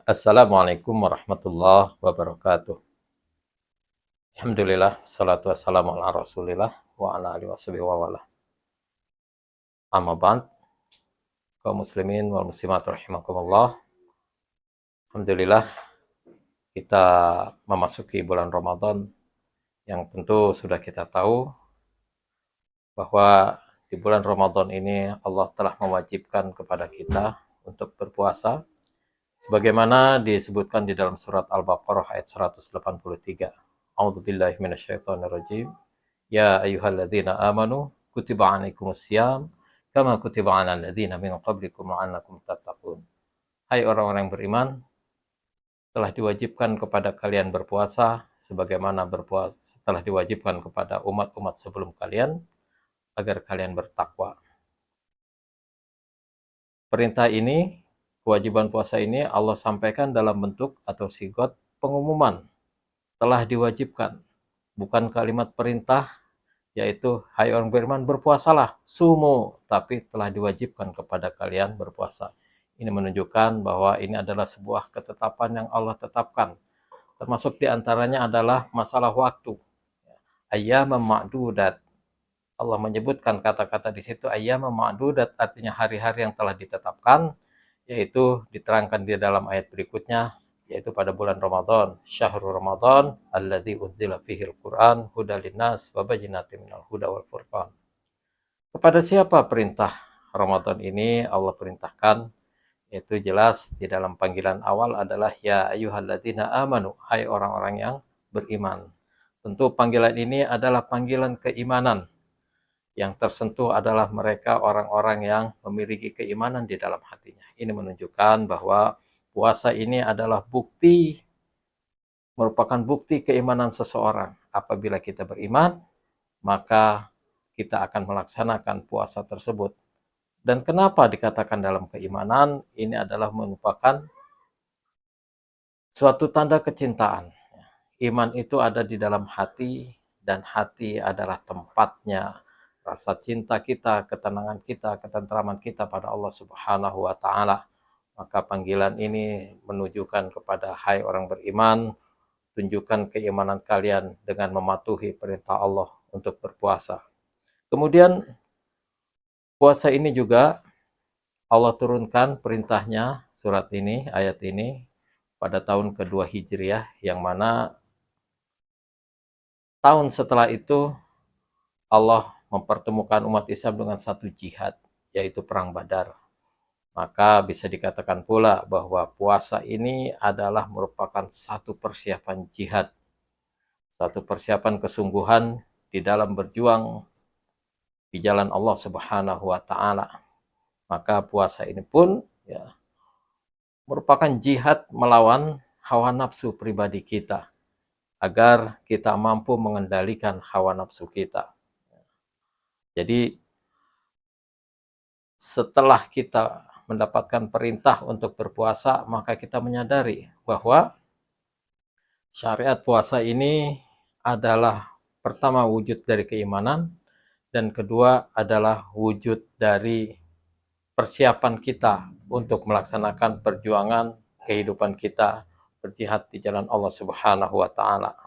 Assalamualaikum warahmatullahi wabarakatuh. Alhamdulillah, salatu wassalamu ala rasulillah wa ala alihi washabihi wa wala. Amma ba'd, kaum muslimin wal muslimat rahimakumullah. Alhamdulillah, kita memasuki bulan Ramadan yang tentu sudah kita tahu bahwa di bulan Ramadan ini Allah telah mewajibkan kepada kita untuk berpuasa sebagaimana disebutkan di dalam surat Al-Baqarah ayat 183. A'udzubillahi minasyaitonirrajim. Ya ayyuhalladzina amanu kutiba alaikumusiyam kama kutiba alal ladzina min qablikum la'allakum tattaqun. Hai orang-orang yang beriman, telah diwajibkan kepada kalian berpuasa sebagaimana berpuasa telah diwajibkan kepada umat-umat sebelum kalian agar kalian bertakwa. Perintah ini, kewajiban puasa ini Allah sampaikan dalam bentuk atau sigot pengumuman. Telah diwajibkan, bukan kalimat perintah, yaitu hai orang beriman berpuasalah, sumu, tapi telah diwajibkan kepada kalian berpuasa. Ini menunjukkan bahwa ini adalah sebuah ketetapan yang Allah tetapkan. Termasuk diantaranya adalah masalah waktu. Ayyamam ma'dudat. Allah menyebutkan kata-kata di situ ayyamam ma'dudat, artinya hari-hari yang telah ditetapkan, yaitu diterangkan di dalam ayat berikutnya, yaitu pada bulan Ramadan. Syahrul Ramadan alladzi unzila fihil Qur'an hudal linnas wa bayyinatin minal huda wal furqan. Kepada siapa perintah Ramadan ini Allah perintahkan? Itu jelas di dalam panggilan awal adalah ya ayyuhalladzina amanu, hai orang-orang yang beriman. Tentu panggilan ini adalah panggilan keimanan. Yang tersentuh adalah mereka orang-orang yang memiliki keimanan di dalam hatinya. Ini menunjukkan bahwa puasa ini adalah merupakan bukti keimanan seseorang. Apabila kita beriman, maka kita akan melaksanakan puasa tersebut. Dan kenapa dikatakan dalam keimanan? Ini adalah merupakan suatu tanda kecintaan. Iman itu ada di dalam hati, dan hati adalah tempatnya rasa cinta kita, ketenangan kita, ketentraman kita pada Allah Subhanahu wa Ta'ala. Maka panggilan ini menunjukkan kepada hai orang beriman, tunjukkan keimanan kalian dengan mematuhi perintah Allah untuk berpuasa. Kemudian puasa ini juga Allah turunkan perintahnya, surat ini, ayat ini, pada tahun kedua Hijriah, yang mana tahun setelah itu Allah mempertemukan umat Islam dengan satu jihad, yaitu Perang Badar. Maka bisa dikatakan pula bahwa puasa ini adalah merupakan satu persiapan jihad, satu persiapan kesungguhan di dalam berjuang di jalan Allah Subhanahu wa Ta'ala. Maka puasa ini pun merupakan jihad melawan hawa nafsu pribadi kita, agar kita mampu mengendalikan hawa nafsu kita. Jadi setelah kita mendapatkan perintah untuk berpuasa, maka kita menyadari bahwa syariat puasa ini adalah pertama wujud dari keimanan, dan kedua adalah wujud dari persiapan kita untuk melaksanakan perjuangan kehidupan kita berjihad di jalan Allah Subhanahu wa Ta'ala.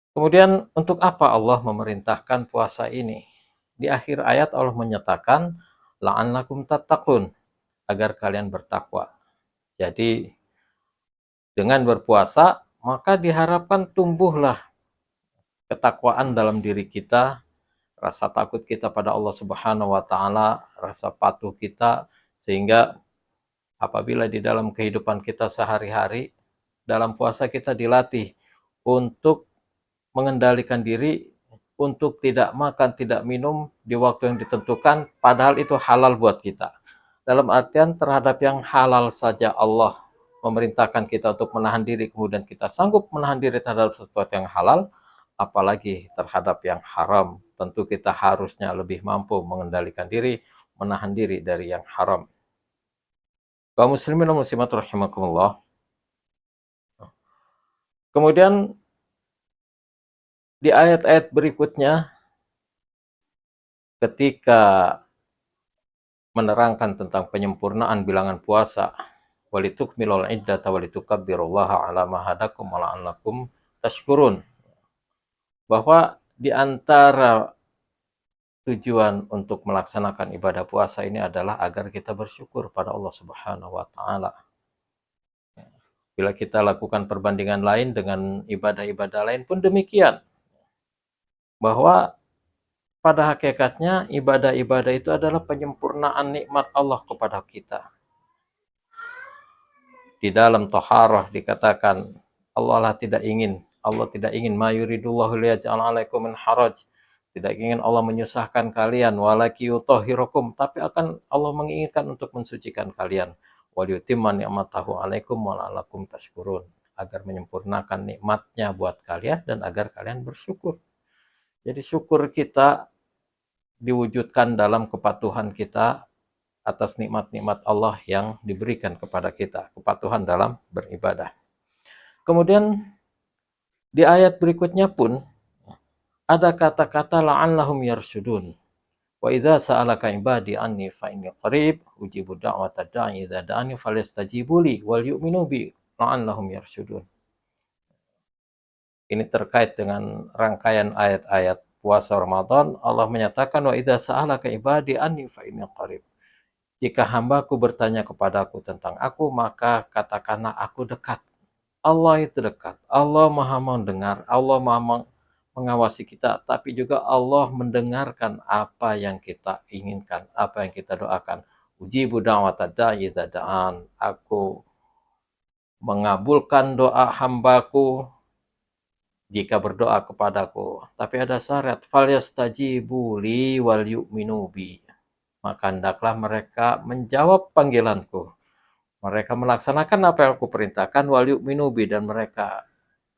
Kemudian untuk apa Allah memerintahkan puasa ini? Di akhir ayat Allah menyatakan la'allakum tattaqun, agar kalian bertakwa. Jadi dengan berpuasa maka diharapkan tumbuhlah ketakwaan dalam diri kita, rasa takut kita pada Allah Subhanahu wa Ta'ala, rasa patuh kita, sehingga apabila di dalam kehidupan kita sehari-hari, dalam puasa kita dilatih untuk mengendalikan diri, untuk tidak makan, tidak minum di waktu yang ditentukan, padahal itu halal buat kita. Dalam artian terhadap yang halal saja Allah memerintahkan kita untuk menahan diri, kemudian kita sanggup menahan diri terhadap sesuatu yang halal, apalagi terhadap yang haram. Tentu kita harusnya lebih mampu mengendalikan diri, menahan diri dari yang haram. Kaum muslimin dan muslimat rahimakumullah. Kemudian di ayat-ayat berikutnya, ketika menerangkan tentang penyempurnaan bilangan puasa, walitukmilul iddata walitukabbirullaha ala ma hadakum wa la'allakum tashkurun. Bahwa di antara tujuan untuk melaksanakan ibadah puasa ini adalah agar kita bersyukur pada Allah Subhanahu wa taala. Bila kita lakukan perbandingan lain dengan ibadah-ibadah lain pun demikian. Bahwa pada hakikatnya ibadah-ibadah itu adalah penyempurnaan nikmat Allah kepada kita. Di dalam Thaharah dikatakan Allah tidak ingin ma yuridullahu liyaj'al 'alaikum min haraj. Tidak ingin Allah menyusahkan kalian, walaki yutahhirukum, tapi akan Allah menginginkan untuk mensucikan kalian. Wal yutimma ni'matahu 'alaikum wa la'allakum tashkurun, agar menyempurnakan nikmatnya buat kalian dan agar kalian bersyukur. Jadi syukur kita diwujudkan dalam kepatuhan kita atas nikmat-nikmat Allah yang diberikan kepada kita, kepatuhan dalam beribadah. Kemudian di ayat berikutnya pun ada kata-kata la'allahum yarshudun. Wa idza sa'alaka ibadi anni fa inni qarib ujibu da'wata da'i idza da'ani falyastajibu li wal yu'minu bi la'allahum yarshudun. Ini terkait dengan rangkaian ayat-ayat puasa Ramadan. Allah menyatakan wa idza sa'alaka ibadi anni fa inni qarib. Jika hambaku bertanya kepadaku tentang aku, maka katakanlah aku dekat. Allah itu dekat. Allah Maha mendengar. Allah Maha mengawasi kita. Tapi juga Allah mendengarkan apa yang kita inginkan, apa yang kita doakan. Ujibu da'wata da'i idza da'an. Aku mengabulkan doa hambaku jika berdoa kepadaku. Tapi ada syarat. Falyastajibu li wal yu'minu bi. Maka hendaklah mereka menjawab panggilanku. Mereka melaksanakan apa yang aku perintahkan, wal yu'minu bi, dan mereka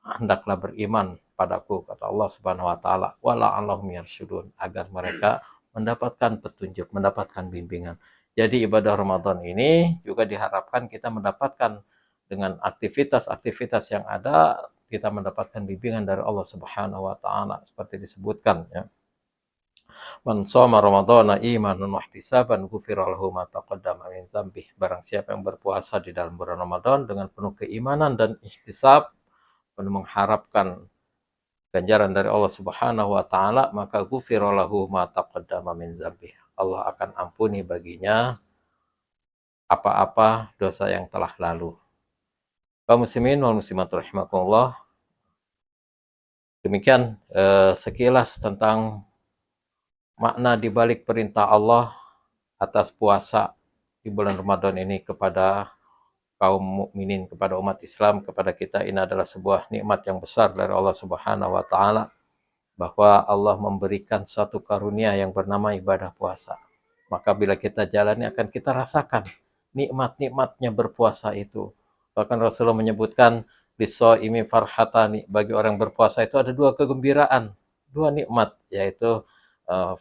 hendaklah beriman padaku, kata Allah Subhanahu wa taala, wa la'allahum yarshudun, agar mereka mendapatkan petunjuk, mendapatkan bimbingan. Jadi ibadah Ramadan ini juga diharapkan kita mendapatkan dengan aktivitas-aktivitas yang ada, kita mendapatkan bimbingan dari Allah Subhanahu wa taala seperti disebutkan ya. Man shoma ramadhana imanan wa ihtisaban ghufira lahu ma taqaddama min dzambih. Barang siapa yang berpuasa di dalam bulan Ramadan dengan penuh keimanan dan ihtisab, penuh mengharapkan ganjaran dari Allah Subhanahu wa taala, maka ghufira lahu ma taqaddama min dzambih. Allah akan ampuni baginya apa-apa dosa yang telah lalu. Kaum muslimin wal muslimat rahimakumullah. Demikian sekilas tentang makna dibalik perintah Allah atas puasa di bulan Ramadan ini kepada kaum mukminin, kepada umat Islam, kepada kita, ini adalah sebuah nikmat yang besar dari Allah Subhanahu wa taala, bahwa Allah memberikan satu karunia yang bernama ibadah puasa. Maka bila kita jalani akan kita rasakan nikmat-nikmatnya berpuasa itu. Bahkan Rasulullah menyebutkan lis-shaimi farhatani, bagi orang berpuasa itu ada dua kegembiraan, dua nikmat, yaitu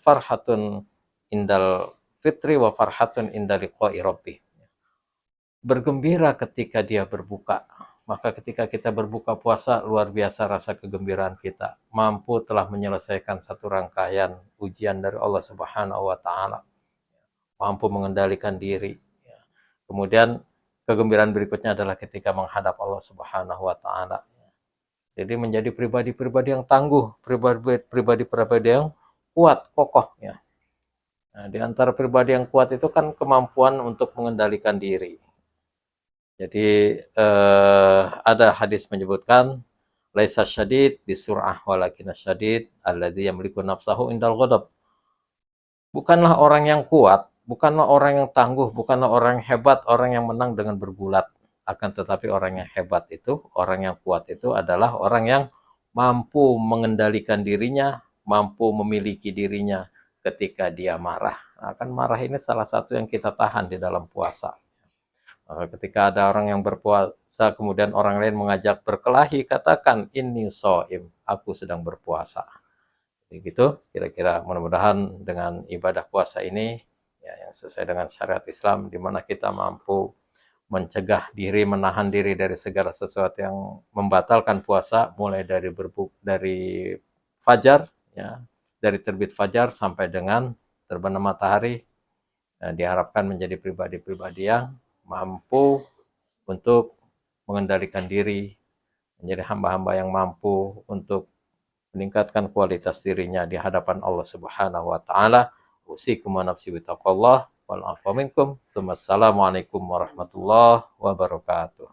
farhatun indal fitri wa farhatun indal liqa'i rabbih. Bergembira ketika dia berbuka. Maka ketika kita berbuka puasa, luar biasa rasa kegembiraan kita. Mampu telah menyelesaikan satu rangkaian ujian dari Allah Subhanahu wa taala. Mampu mengendalikan diri. Kemudian kegembiraan berikutnya adalah ketika menghadap Allah Subhanahu wa taala. Jadi menjadi pribadi-pribadi yang tangguh, pribadi-pribadi yang kuat, kokoh ya. Nah, di antara pribadi yang kuat itu kan kemampuan untuk mengendalikan diri. Jadi ada hadis menyebutkan laisa syadid bisur'ah walakin syadid alladzi yamliku nafsahu indal ghadab. Bukanlah orang yang kuat, bukanlah orang yang tangguh, bukanlah orang yang hebat, orang yang menang dengan bergulat. Akan tetapi orang yang hebat itu, orang yang kuat itu adalah orang yang mampu mengendalikan dirinya, mampu memiliki dirinya ketika dia marah. Nah, kan marah ini salah satu yang kita tahan di dalam puasa. Ketika ada orang yang berpuasa, kemudian orang lain mengajak berkelahi, katakan, inni shaim, aku sedang berpuasa. Jadi gitu, kira-kira mudah-mudahan dengan ibadah puasa ini, ya, yang sesuai dengan syariat Islam, di mana kita mampu mencegah diri, menahan diri dari segala sesuatu yang membatalkan puasa, mulai dari dari fajar, ya, dari terbit fajar sampai dengan terbenam matahari, diharapkan menjadi pribadi-pribadi yang mampu untuk mengendalikan diri, menjadi hamba-hamba yang mampu untuk meningkatkan kualitas dirinya di hadapan Allah Subhanahu wa taala. Usikum wa nafsi bitaqwallah wal afwa minkum. Wassalamualaikum warahmatullahi wabarakatuh.